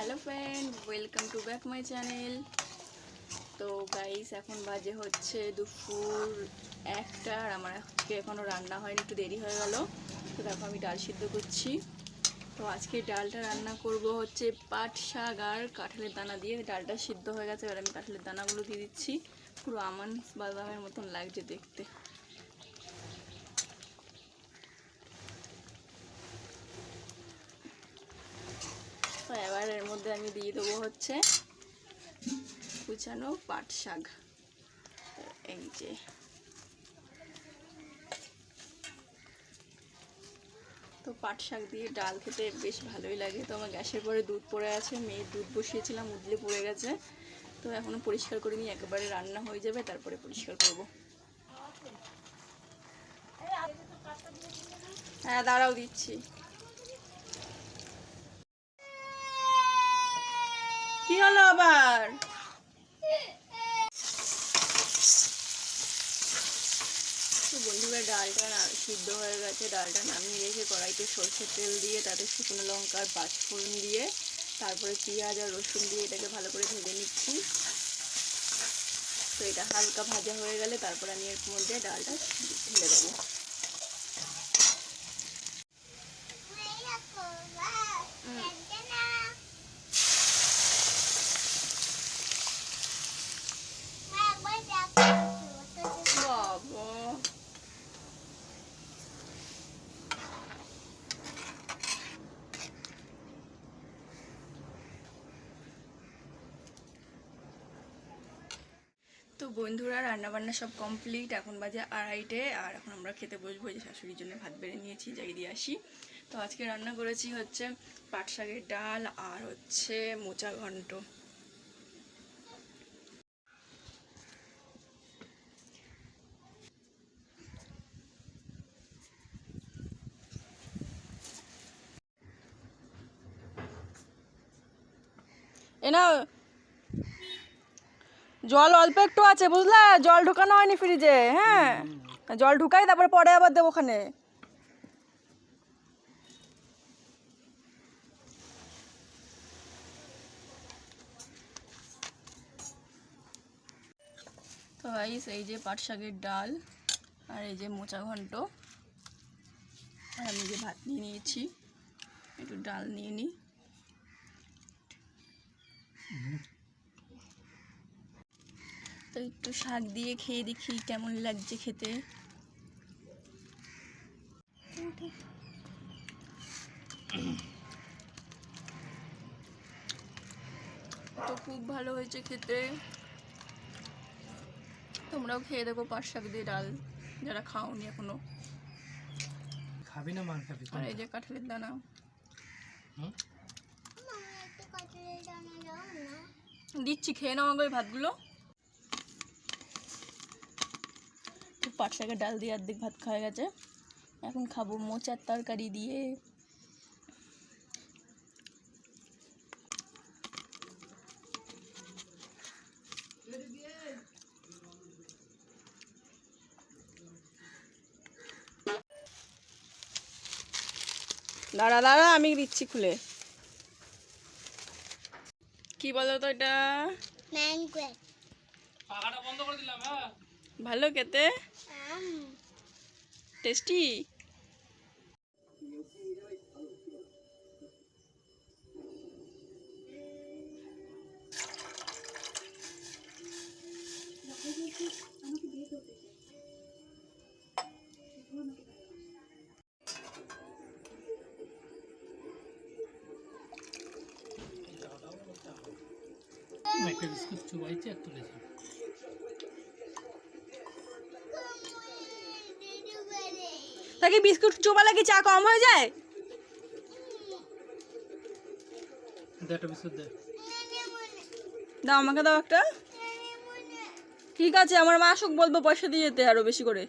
Hello friend welcome to back my channel. तो guys এখন বাজে হচ্ছে দুপুর 1টা আর আমার আজকে এখনো রান্না হয়নি, একটু দেরি হয়ে গেল। তো দেখো আমি ডাল সিদ্ধ করছি। তো আজকে ডালটা রান্না করব হচ্ছে পাট শাক আর কাঁঠালের দানা দিয়ে। ডালটা সিদ্ধ হয়ে গেছে, এবার আমি কাঁঠালের দানাগুলো দিয়ে দিচ্ছি। পুরো আমন্ড বাদামের মতন লাগছে দেখতে। তো এবার এর মধ্যে আমি দিয়ে দেবো হচ্ছে কুচানো পাট শাক। এই যে তো পাট শাক দিয়ে ডাল খেতে বেশ ভালোই লাগে। তো আমার গ্যাসের পরে দুধ পড়ে আছে, মেয়ের দুধ বসিয়েছিলাম, উতলে পড়ে গেছে। তো এখনো পরিষ্কার করে নিয়ে একেবারে রান্না হয়ে যাবে, তারপরে পরিষ্কার করব। হ্যাঁ দাঁড়াও দিচ্ছি। কি হলো আবার? বন্ধুরা ডালটা সিদ্ধ হয়ে গেছে, ডালটা নামিয়ে রেখে কড়াইতে সরষের তেল দিয়ে তাতে শুকনো লঙ্কা আর পাঁচফোড়ন দিয়ে তারপরে পেঁয়াজ আর রসুন দিয়ে এটাকে ভালো করে ভেজে নিচ্ছি। তো এটা হালকা ভাজা হয়ে গেলে তারপর আমি এর মধ্যে ডালটা ঢেলে দেবো। তো বন্ধুরা রান্নাবান্না সব কমপ্লিট, এখন বাজে 2:30 আর এখন আমরা খেতে বসবো। যে শাশুড়ির জন্য ভাত বেড়ে নিয়েছি, যাই দিয়ে আসি। তো আজকে রান্না করেছি হচ্ছে পাট শাকের ডাল আর হচ্ছে মোচা ঘন্ট। এনা জল অল্প একটু আছে বুঝলা, জল ঢুকানো হয়নি ফ্রিজে। হ্যাঁ জল ঢুকাই তারপরে পরে আবার দেবো ওখানে। তো গাইস এই যে পাট শাকের ডাল আর এই যে মোচা ঘন্ট, আর আমি যে ভাত নিয়ে নিয়েছি, একটু ডাল নিয়ে নিই। তো একটু শাক দিয়ে খেয়ে দেখি কেমন লাগছে খেতে। তো খুব ভালো হয়েছে খেতে, তোমরাও খেয়ে দেখো পাট শাক দিয়ে ডাল যারা খাওনি এখনো। খাবি না মার খাবি? আর এই যে কাঁঠালের দানা দিচ্ছি, খেয়ে নাও আগে ভাতগুলো। পাট শাকের ডাল দিয়ে অর্ধেক ভাত খাওয়া গেছে, এখন খাবো মোচার তরকারি দিয়ে। দাঁড়া দাঁড়া আমি দিচ্ছি খুলে। কি বলো তো এটা? ভালো খেতে, টেস্টি। একটা বিস্কুট চুবাইছে আর তুলেছে। তাকে বিস্কুট চোবালে কি চা কম হয়ে যায়? একটা বিস্কুট দে, দাও আমাকে, দাও একটা। ঠিক আছে আমার মা আসুক বলবো পয়সা দিয়ে যেতে আরো বেশি করে,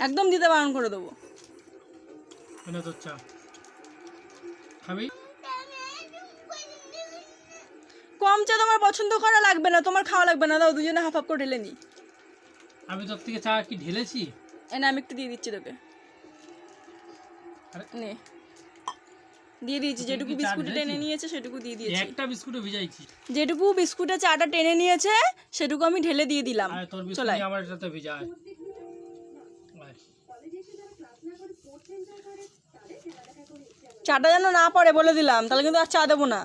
একদম দিতে বারণ করে দেবো। মানে তোর চা খাবি? কম চা তোমার পছন্দ করা লাগবে না, তোমার খাওয়া লাগবে না। দাও দুজনে হাফ হাফ করে ঢেলে নি। আমি তোর থেকে চা কি ঢেলেছি? এনে আমি একটু দিয়ে দিচ্ছি তোকে, নে দিয়ে দিয়েছি, যেটুকু কি চা বিস্কুটে টেনে ঢেলেছি? নিয়েছে সেটুকু দিয়ে দিয়েছি। একটা বিস্কুটও ভিজাইছি। যেটুকু বিস্কুটে চাটা টেনে নিয়েছে সেটুকু আমি ঢেলে দিয়ে দিলাম। আর তোর বিস্কুট চলাই, নিয়ে আমার সাথে ভিজায়। আয়। চাটা যেন না পড়ে বলে দিলাম, তাহলে কিন্তু আর চা দেবো না।